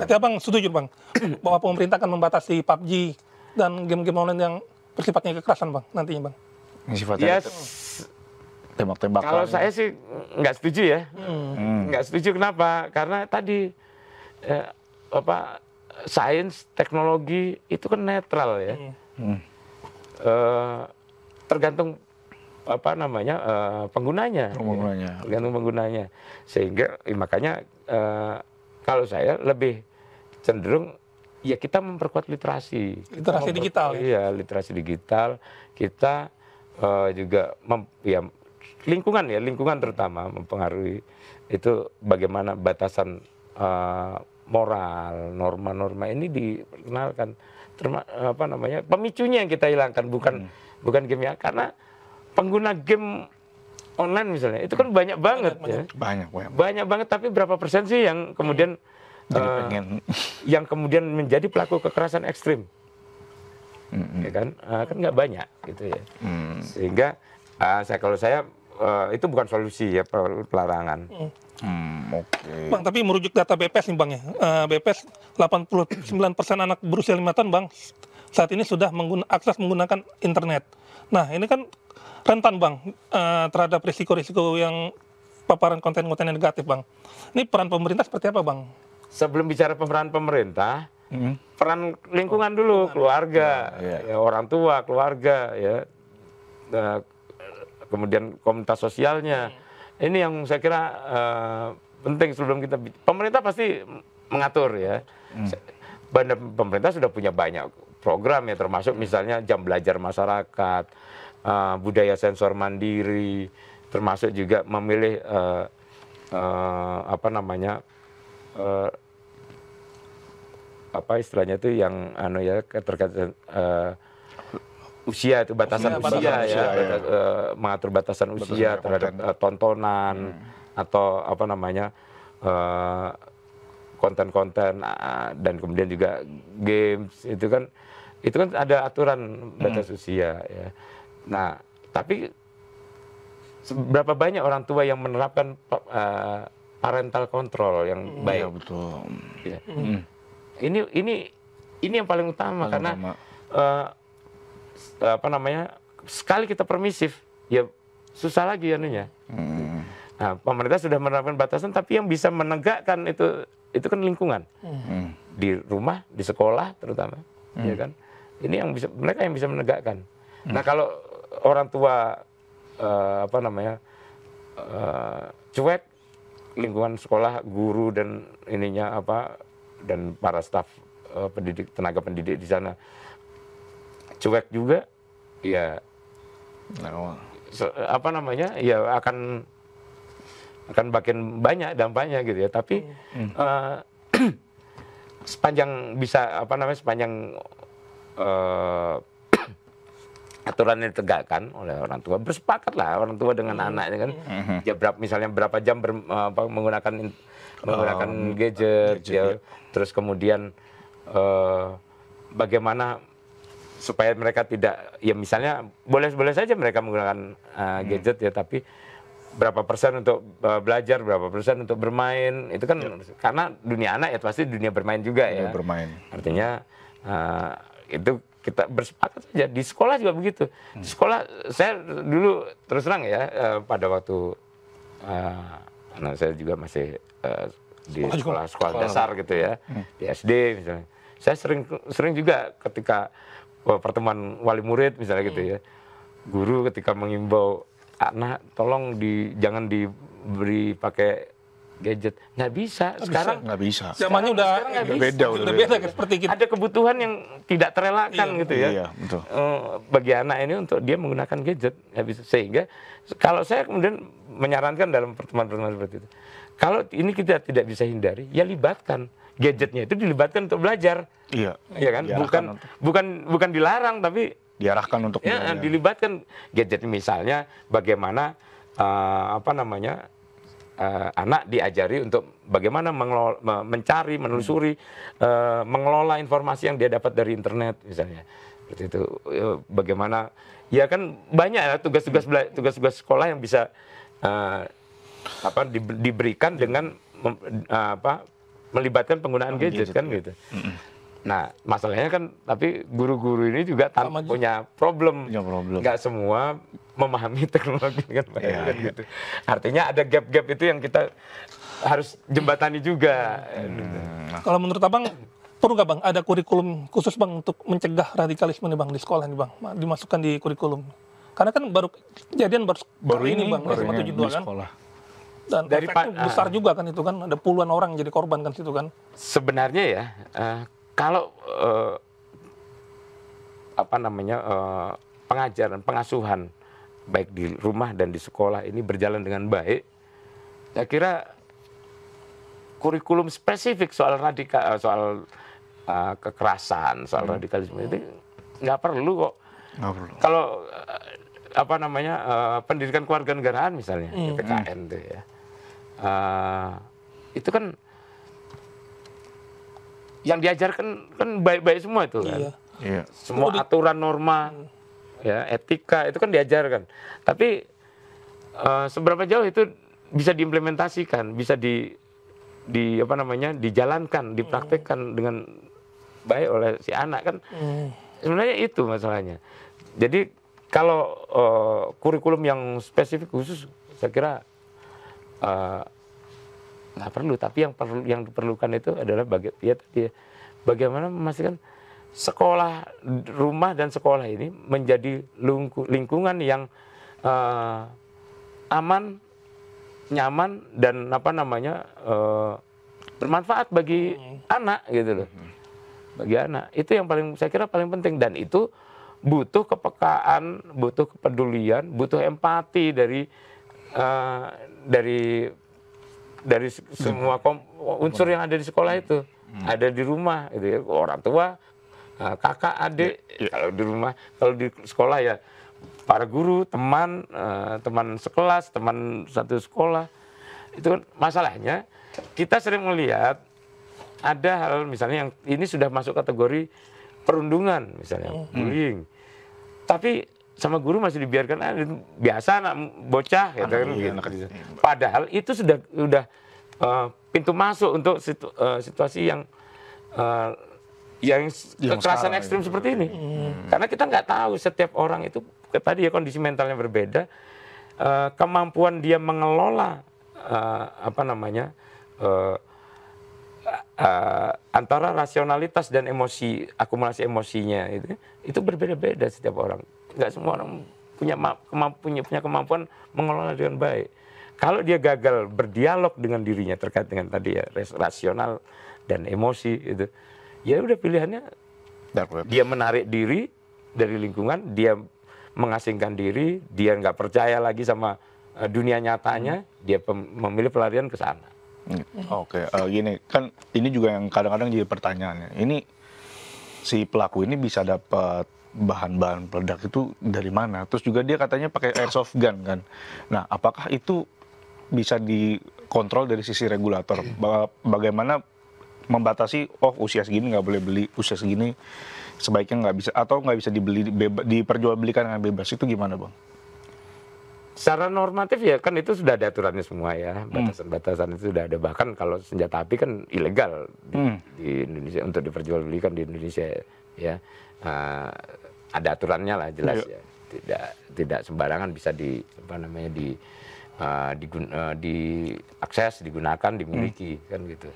Berarti Abang setuju Bang bahwa pemerintah akan membatasi PUBG dan game-game online yang bersifatnya kekerasan Bang nantinya Bang? Yang sifatnya tembak-tembakan. Kalau saya sih nggak setuju ya. Nggak setuju kenapa? Karena tadi sains, teknologi itu kan netral ya. Tergantung penggunanya. Tergantung penggunanya. Sehingga makanya kalau saya lebih cenderung ya kita memperkuat literasi. Literasi digital ya. Iya, literasi digital. Kita juga lingkungan terutama mempengaruhi itu bagaimana batasan moral, norma-norma ini dikenalkan. Pemicunya yang kita hilangkan bukan game ya, karena pengguna game online misalnya itu kan banyak banget. Banyak banget, tapi berapa persen sih yang kemudian yang kemudian menjadi pelaku kekerasan ekstrim? Ya kan nggak banyak gitu ya. Sehingga kalau saya itu bukan solusi ya, pelarangan. Bang, tapi merujuk data BPS nih Bang ya, BPS 89% anak berusia 5 tahun Bang saat ini sudah akses menggunakan internet. Nah ini kan rentan Bang terhadap risiko-risiko yang paparan konten-konten yang negatif Bang. Ini peran pemerintah seperti apa Bang? Sebelum bicara peran pemerintah, peran lingkungan dulu, keluarga, ya, orang tua, keluarga, ya, kemudian komunitas sosialnya. Ini yang saya kira penting sebelum kita. Pemerintah pasti mengatur ya. Pemerintah sudah punya banyak program ya, termasuk misalnya jam belajar masyarakat, budaya sensor mandiri, termasuk juga memilih istilahnya itu yang terkait usia, itu batasan usia ya, mengatur batasan usia terhadap tontonan atau konten-konten dan kemudian juga games itu kan ada aturan batas usia ya. Nah, tapi seberapa banyak orang tua yang menerapkan parental control yang baik? Betul. Ya. Ini yang paling utama karena sekali kita permisif ya susah lagi anunya. Nah, pemerintah sudah menerapkan batasan, tapi yang bisa menegakkan itu kan lingkungan. Di rumah, di sekolah terutama, ya kan. Ini yang mereka yang bisa menegakkan. Nah, kalau orang tua cuek, lingkungan sekolah, guru dan dan para staf tenaga pendidik di sana cuek juga, ya ya akan makin banyak dampaknya gitu ya. Tapi sepanjang aturan yang ditegakkan oleh orang tua, bersepakatlah orang tua dengan anaknya kan. Ya misalnya berapa jam menggunakan gadget ya. Terus kemudian bagaimana supaya mereka tidak, ya misalnya boleh saja mereka menggunakan gadget ya, tapi berapa persen untuk belajar, berapa persen untuk bermain, itu kan karena dunia anak ya pasti dunia bermain juga ya. Artinya itu kita bersepakat saja. Di sekolah juga begitu. Di sekolah saya dulu terus terang ya, pada waktu anak saya juga masih di sekolah dasar gitu ya, di SD misalnya. Saya sering juga ketika pertemuan wali murid misalnya gitu ya, guru ketika mengimbau anak tolong jangan diberi pakai gadget, nggak bisa. Sekarang nggak bisa. Zamannya udah beda seperti kita. Ada kebutuhan yang tidak terelakkan gitu ya. Iya, betul. Bagi anak ini untuk dia menggunakan gadget, nggak bisa. Sehingga kalau saya kemudian menyarankan dalam pertemuan-pertemuan seperti itu, kalau ini kita tidak bisa hindari, ya libatkan gadgetnya itu, dilibatkan untuk belajar. Iya. Iya kan? Bukan dilarang, tapi diarahkan untuk ya, dilibatkan gadget. Misalnya bagaimana anak diajari untuk bagaimana mencari, menelusuri, mengelola informasi yang dia dapat dari internet misalnya. Seperti itu. Bagaimana ya kan banyak ya tugas-tugas sekolah yang bisa diberikan dengan melibatkan penggunaan gadget kan gitu. Nah, masalahnya kan tapi guru-guru ini juga punya problem. Nggak semua memahami teknologi dengan baik kan gitu. Artinya ada gap-gap itu yang kita harus jembatani juga. Kalau menurut Abang, perlu nggak Bang ada kurikulum khusus Bang untuk mencegah radikalisme nih Bang di sekolah nih Bang, dimasukkan di kurikulum? Karena kan kejadian baru ini Bang, SMA 72 kan. Sekolah. Dan efeknya besar juga kan itu kan, ada puluhan orang jadi korban kan situ kan. Sebenarnya ya, kalau pengajaran, pengasuhan baik di rumah dan di sekolah ini berjalan dengan baik, saya kira kurikulum spesifik soal kekerasan, soal radikalisme itu nggak perlu kok. Kalau pendidikan kewarganegaraan misalnya, PKN itu ya, itu kan yang diajarkan kan baik-baik semua itu kan. Semua aturan norma, ya etika itu kan diajarkan. Tapi seberapa jauh itu bisa diimplementasikan, bisa dijalankan, dipraktekkan dengan baik oleh si anak kan. Sebenarnya itu masalahnya. Jadi kalau kurikulum yang spesifik khusus, saya kira nggak perlu. Tapi yang diperlukan itu adalah bagaimana memastikan sekolah, rumah dan sekolah ini menjadi lingkungan yang aman, nyaman dan bermanfaat bagi anak gitu loh. Bagi anak itu yang saya kira paling penting, dan itu butuh kepekaan, butuh kepedulian, butuh empati dari semua unsur yang ada di sekolah itu. Ada di rumah gitu ya, orang tua, kakak, adik. Kalau di rumah, kalau di sekolah ya para guru, teman sekelas, teman satu sekolah. Itu kan masalahnya kita sering melihat ada hal misalnya yang ini sudah masuk kategori perundungan misalnya, bullying. Tapi sama guru masih dibiarkan biasa anak bocah gitu kan. Padahal itu sudah pintu masuk untuk situasi yang kekerasan ekstrim seperti ini. Karena kita nggak tahu setiap orang itu tadi ya kondisi mentalnya berbeda, kemampuan dia mengelola antara rasionalitas dan emosi, akumulasi emosinya itu berbeda-beda setiap orang. Nggak semua orang punya kemampuan mengelola dengan baik. Kalau dia gagal berdialog dengan dirinya terkait dengan tadi ya rasional dan emosi itu, ya udah pilihannya dia menarik diri dari lingkungan, dia mengasingkan diri, dia nggak percaya lagi sama dunia nyatanya, dia memilih pelarian ke sana. Oke, gini kan ini juga yang kadang-kadang jadi pertanyaannya. Ini si pelaku ini bisa dapat bahan-bahan peledak itu dari mana? Terus juga dia katanya pakai airsoft gun kan. Nah, apakah itu bisa dikontrol dari sisi regulator? Bagaimana membatasi? Oh, usia segini nggak boleh beli, usia segini sebaiknya nggak bisa, atau nggak bisa dibeli, diperjualbelikan dengan bebas, itu gimana Bang? Secara normatif ya kan itu sudah ada aturannya semua ya, batasan-batasan itu sudah ada. Bahkan kalau senjata api kan ilegal di Indonesia untuk diperjualbelikan di Indonesia ya, ada aturannya lah jelas ya, tidak sembarangan bisa diakses, digunakan, dimiliki kan gitu.